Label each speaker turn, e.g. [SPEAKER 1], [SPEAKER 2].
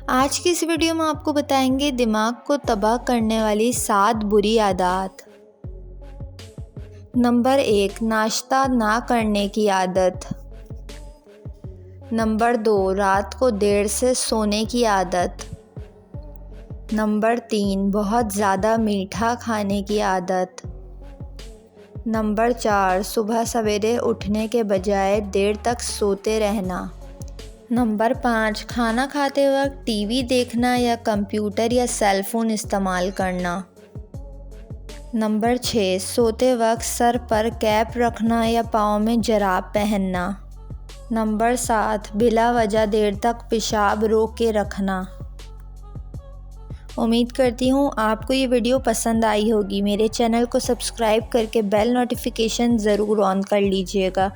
[SPEAKER 1] आज की इस वीडियो में आपको बताएंगे दिमाग को तबाह करने वाली 7 बुरी आदत। नंबर 1, नाश्ता ना करने की आदत। नंबर 2, रात को देर से सोने की आदत। नंबर 3, बहुत ज़्यादा मीठा खाने की आदत। नंबर 4, सुबह सवेरे उठने के बजाय देर तक सोते रहना। नंबर 5, खाना खाते वक्त टीवी देखना या कंप्यूटर या सेल फोन इस्तेमाल करना। नंबर 6, सोते वक्त सर पर कैप रखना या पाँव में जराब पहनना। नंबर 7, बिला वजह देर तक पेशाब रोक के रखना। उम्मीद करती हूँ आपको ये वीडियो पसंद आई होगी। मेरे चैनल को सब्सक्राइब करके बेल नोटिफिकेशन ज़रूर ऑन कर लीजिएगा।